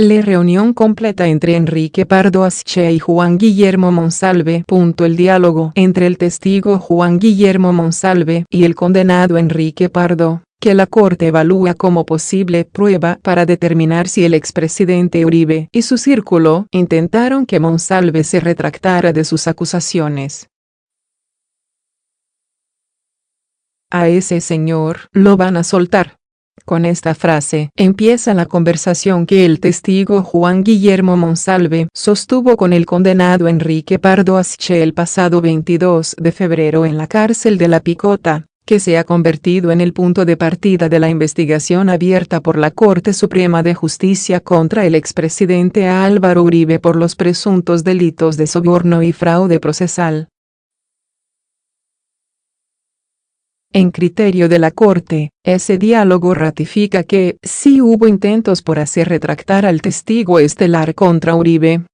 La reunión completa entre Enrique Pardo Asche y Juan Guillermo Monsalve. El diálogo entre el testigo Juan Guillermo Monsalve y el condenado Enrique Pardo, que la Corte evalúa como posible prueba para determinar si el expresidente Uribe y su círculo intentaron que Monsalve se retractara de sus acusaciones. A ese señor lo van a soltar. Con esta frase empieza la conversación que el testigo Juan Guillermo Monsalve sostuvo con el condenado Enrique Pardo Asche el pasado 22 de febrero en la cárcel de La Picota, que se ha convertido en el punto de partida de la investigación abierta por la Corte Suprema de Justicia contra el expresidente Álvaro Uribe por los presuntos delitos de soborno y fraude procesal. En criterio de la Corte, ese diálogo ratifica que sí hubo intentos por hacer retractar al testigo estelar contra Uribe.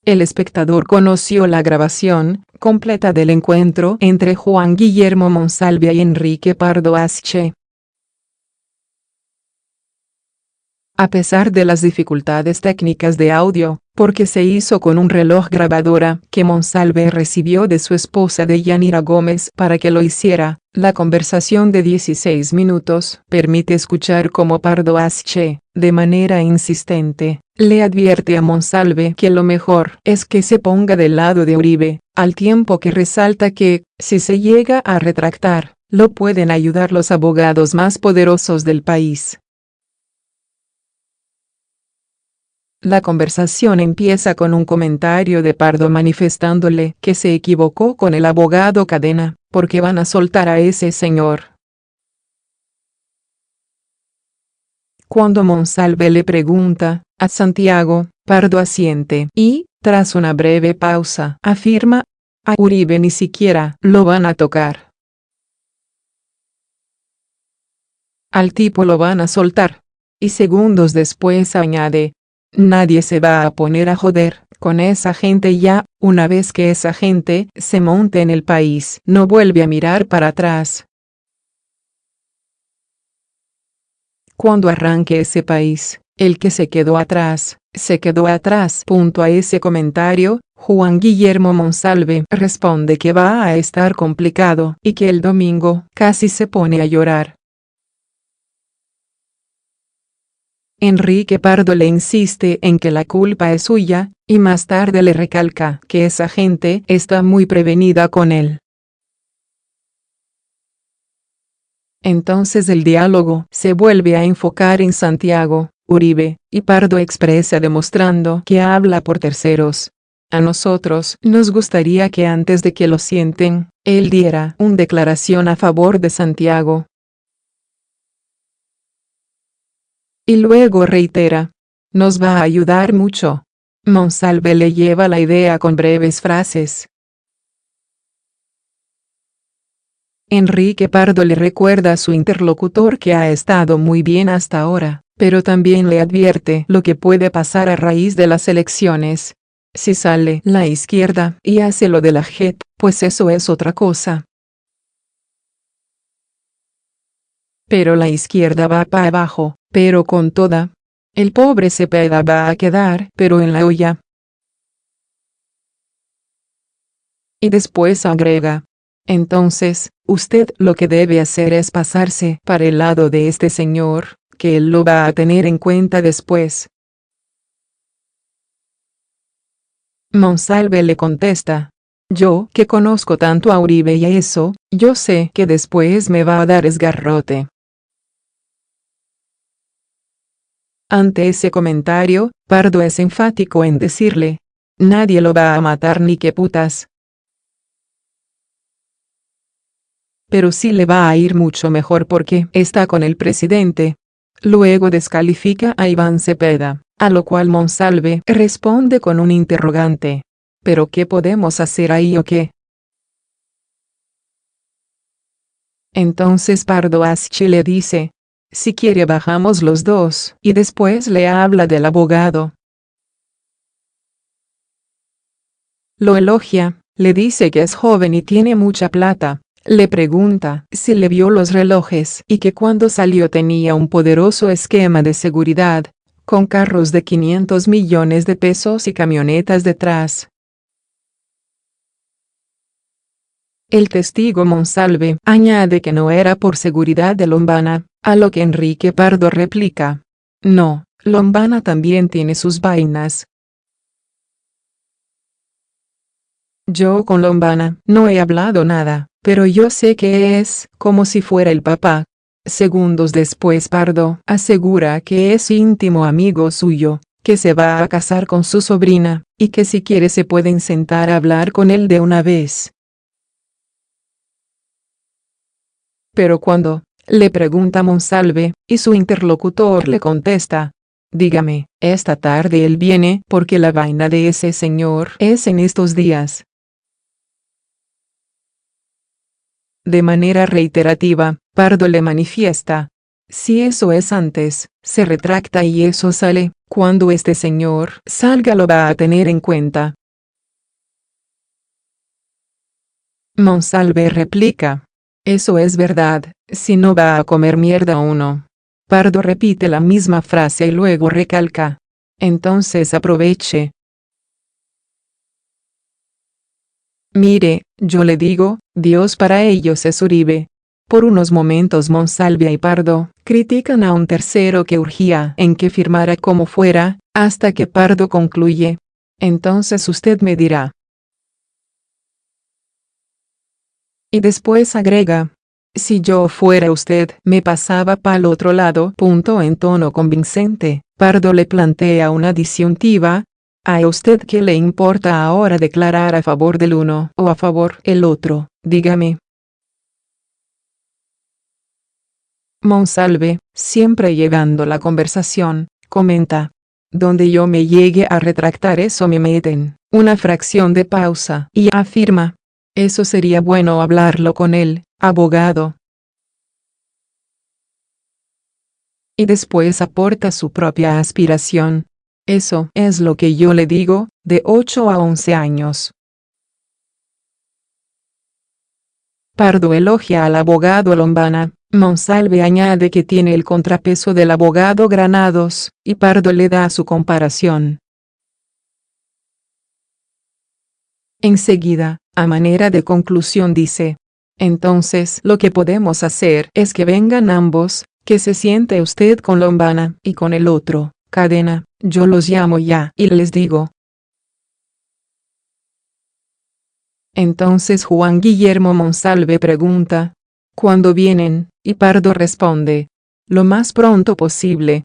El espectador conoció la grabación completa del encuentro entre Juan Guillermo Monsalve y Enrique Pardo Asche. A pesar de las dificultades técnicas de audio, porque se hizo con un reloj grabadora que Monsalve recibió de su esposa Deyanira Gómez para que lo hiciera, la conversación de 16 minutos permite escuchar cómo Pardo Asche, de manera insistente, le advierte a Monsalve que lo mejor es que se ponga del lado de Uribe, al tiempo que resalta que, si se llega a retractar, lo pueden ayudar los abogados más poderosos del país. La conversación empieza con un comentario de Pardo manifestándole que se equivocó con el abogado Cadena, porque van a soltar a ese señor. Cuando Monsalve le pregunta a Santiago, Pardo asiente y, tras una breve pausa, afirma: a Uribe ni siquiera lo van a tocar. Al tipo lo van a soltar. Y segundos después añade: nadie se va a poner a joder con esa gente ya, una vez que esa gente se monte en el país, no vuelve a mirar para atrás. Cuando arranque ese país, el que se quedó atrás, se quedó atrás. A ese comentario, Juan Guillermo Monsalve responde que va a estar complicado y que el domingo casi se pone a llorar. Enrique Pardo le insiste en que la culpa es suya, y más tarde le recalca que esa gente está muy prevenida con él. Entonces el diálogo se vuelve a enfocar en Santiago, Uribe, y Pardo expresa demostrando que habla por terceros. A nosotros nos gustaría que antes de que lo sienten, él diera una declaración a favor de Santiago. Y luego reitera: nos va a ayudar mucho. Monsalve le lleva la idea con breves frases. Enrique Pardo le recuerda a su interlocutor que ha estado muy bien hasta ahora, pero también le advierte lo que puede pasar a raíz de las elecciones. Si sale la izquierda y hace lo de la JEP, pues eso es otra cosa. Pero la izquierda va para abajo, pero con toda. El pobre Cepeda va a quedar, pero en la olla. Y después agrega: entonces, usted lo que debe hacer es pasarse para el lado de este señor, que él lo va a tener en cuenta después. Monsalve le contesta: yo que conozco tanto a Uribe y eso, yo sé que después me va a dar esgarrote. Ante ese comentario, Pardo es enfático en decirle: nadie lo va a matar ni que putas. Pero sí le va a ir mucho mejor porque está con el presidente. Luego descalifica a Iván Cepeda, a lo cual Monsalve responde con un interrogante: ¿pero qué podemos hacer ahí o qué? Entonces Pardo Asche le dice: si quiere bajamos los dos, y después le habla del abogado. Lo elogia, le dice que es joven y tiene mucha plata, Le pregunta si le vio los relojes y que cuando salió tenía un poderoso esquema de seguridad, con carros de 500 millones de pesos y camionetas detrás. El testigo Monsalve añade que no era por seguridad de Lombana, a lo que Enrique Pardo replica: no, Lombana también tiene sus vainas. Yo con Lombana no he hablado nada, pero yo sé que es como si fuera el papá. Segundos después Pardo asegura que es íntimo amigo suyo, que se va a casar con su sobrina, y que si quiere se pueden sentar a hablar con él de una vez. Pero cuando le pregunta Monsalve, y su interlocutor le contesta: dígame, esta tarde él viene porque la vaina de ese señor es en estos días. De manera reiterativa, Pardo le manifiesta: si eso es antes, se retracta y eso sale, cuando este señor salga lo va a tener en cuenta. Monsalve replica: eso es verdad, si no va a comer mierda uno. Pardo repite la misma frase y luego recalca: entonces aproveche. Mire, yo le digo, Dios para ellos es Uribe. Por unos momentos Monsalve y Pardo critican a un tercero que urgía en que firmara como fuera, hasta que Pardo concluye: entonces usted me dirá. Y después agrega: si yo fuera usted, me pasaba pa'l otro lado. En tono convincente, Pardo le plantea una disyuntiva: ¿a usted qué le importa ahora declarar a favor del uno o a favor el otro? Dígame. Monsalve, siempre llevando la conversación, comenta: donde yo me llegue a retractar eso me meten. Una fracción de pausa y afirma: eso sería bueno hablarlo con él, abogado. Y después aporta su propia aspiración: eso es lo que yo le digo, de 8 a 11 años. Pardo elogia al abogado Lombana, Monsalve añade que tiene el contrapeso del abogado Granados, y Pardo le da su comparación. Enseguida, a manera de conclusión dice: entonces lo que podemos hacer es que vengan ambos, que se siente usted con Lombana y con el otro, Cadena, yo los llamo ya y les digo. Entonces Juan Guillermo Monsalve pregunta: ¿cuándo vienen? Y Pardo responde: lo más pronto posible.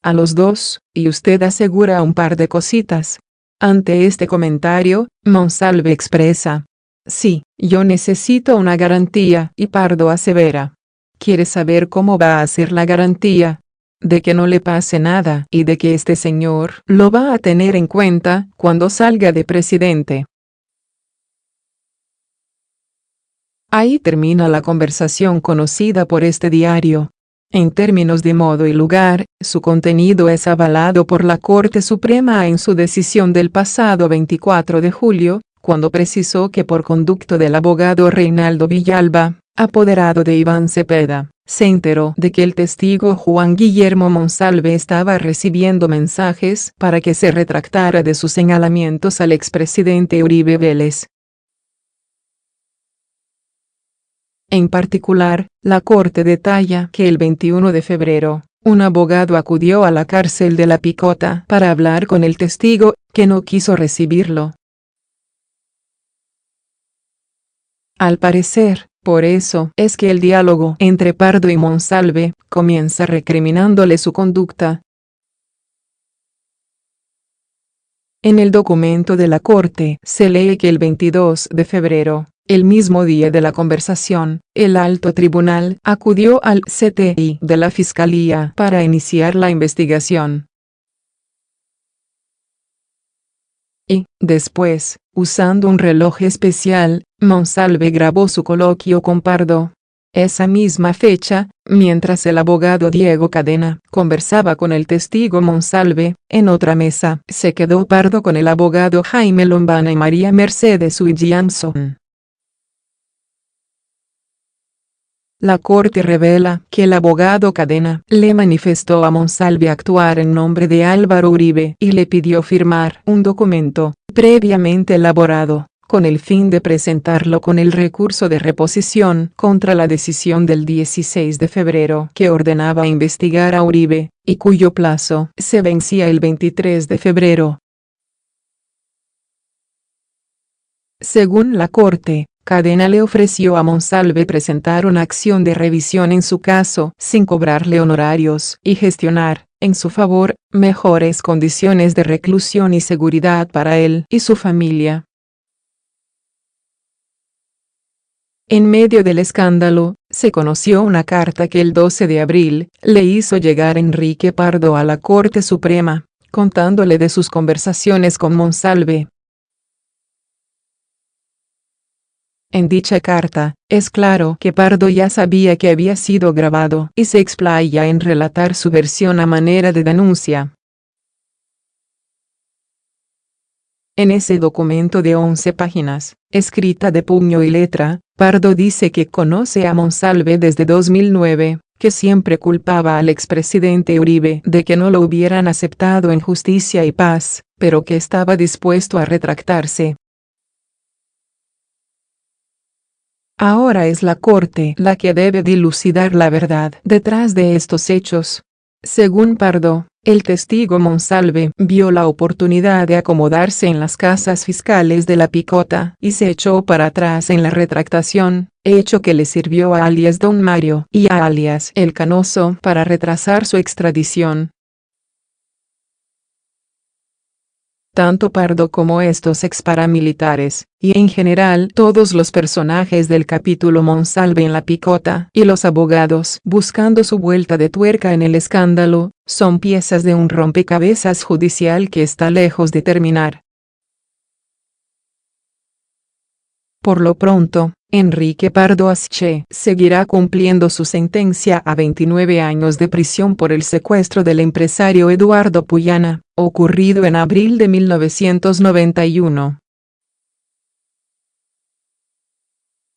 A los dos, y usted asegura un par de cositas. Ante este comentario, Monsalve expresa: sí, yo necesito una garantía, y Pardo asevera: ¿quiere saber cómo va a ser la garantía? De que no le pase nada y de que este señor lo va a tener en cuenta cuando salga de presidente. Ahí termina la conversación conocida por este diario. En términos de modo y lugar, su contenido es avalado por la Corte Suprema en su decisión del pasado 24 de julio, cuando precisó que por conducto del abogado Reinaldo Villalba, apoderado de Iván Cepeda, se enteró de que el testigo Juan Guillermo Monsalve estaba recibiendo mensajes para que se retractara de sus señalamientos al expresidente Uribe Vélez. En particular, la Corte detalla que el 21 de febrero, un abogado acudió a la cárcel de La Picota para hablar con el testigo, que no quiso recibirlo. Al parecer, por eso es que el diálogo entre Pardo y Monsalve comienza recriminándole su conducta. En el documento de la Corte se lee que el 22 de febrero, el mismo día de la conversación, el alto tribunal acudió al CTI de la Fiscalía para iniciar la investigación. Y, después, usando un reloj especial, Monsalve grabó su coloquio con Pardo. Esa misma fecha, mientras el abogado Diego Cadena conversaba con el testigo Monsalve, en otra mesa se quedó Pardo con el abogado Jaime Lombana y María Mercedes Williamson. La corte revela que el abogado Cadena le manifestó a Monsalve actuar en nombre de Álvaro Uribe y le pidió firmar un documento previamente elaborado, con el fin de presentarlo con el recurso de reposición contra la decisión del 16 de febrero que ordenaba investigar a Uribe, y cuyo plazo se vencía el 23 de febrero. Según la corte, Cadena le ofreció a Monsalve presentar una acción de revisión en su caso sin cobrarle honorarios y gestionar, en su favor, mejores condiciones de reclusión y seguridad para él y su familia. En medio del escándalo, se conoció una carta que el 12 de abril le hizo llegar Enrique Pardo a la Corte Suprema, contándole de sus conversaciones con Monsalve. En dicha carta, es claro que Pardo ya sabía que había sido grabado y se explaya en relatar su versión a manera de denuncia. En ese documento de 11 páginas, escrita de puño y letra, Pardo dice que conoce a Monsalve desde 2009, que siempre culpaba al expresidente Uribe de que no lo hubieran aceptado en Justicia y Paz, pero que estaba dispuesto a retractarse. Ahora es la corte la que debe dilucidar la verdad detrás de estos hechos. Según Pardo, el testigo Monsalve vio la oportunidad de acomodarse en las casas fiscales de La Picota y se echó para atrás en la retractación, hecho que le sirvió a alias Don Mario y a alias El Canoso para retrasar su extradición. Tanto Pardo como estos exparamilitares, y en general todos los personajes del capítulo Monsalve en La Picota y los abogados buscando su vuelta de tuerca en el escándalo, son piezas de un rompecabezas judicial que está lejos de terminar. Por lo pronto, Enrique Pardo Asche seguirá cumpliendo su sentencia a 29 años de prisión por el secuestro del empresario Eduardo Puyana, ocurrido en abril de 1991.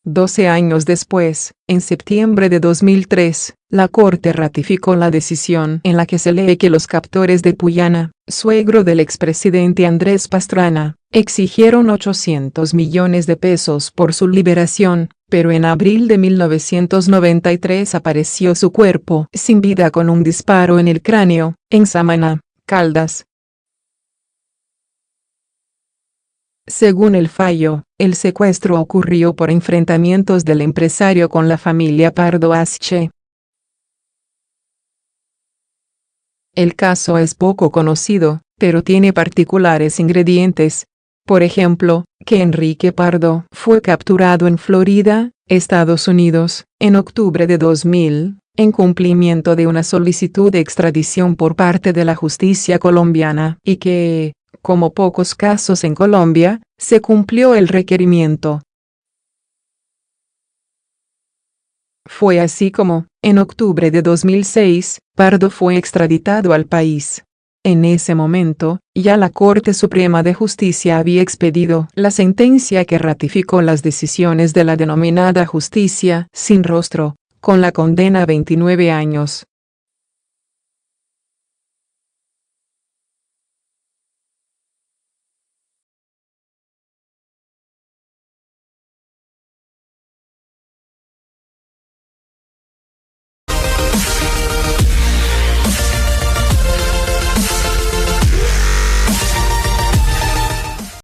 12 años después, en septiembre de 2003, la Corte ratificó la decisión en la que se lee que los captores de Puyana, suegro del expresidente Andrés Pastrana, exigieron 800 millones de pesos por su liberación, pero en abril de 1993 apareció su cuerpo sin vida con un disparo en el cráneo, en Samaná, Caldas. Según el fallo, el secuestro ocurrió por enfrentamientos del empresario con la familia Pardo Asche. El caso es poco conocido, pero tiene particulares ingredientes. Por ejemplo, que Enrique Pardo fue capturado en Florida, Estados Unidos, en octubre de 2000, en cumplimiento de una solicitud de extradición por parte de la justicia colombiana, y que, como pocos casos en Colombia, se cumplió el requerimiento. Fue así como, en octubre de 2006, Pardo fue extraditado al país. En ese momento, ya la Corte Suprema de Justicia había expedido la sentencia que ratificó las decisiones de la denominada justicia sin rostro, con la condena a 29 años.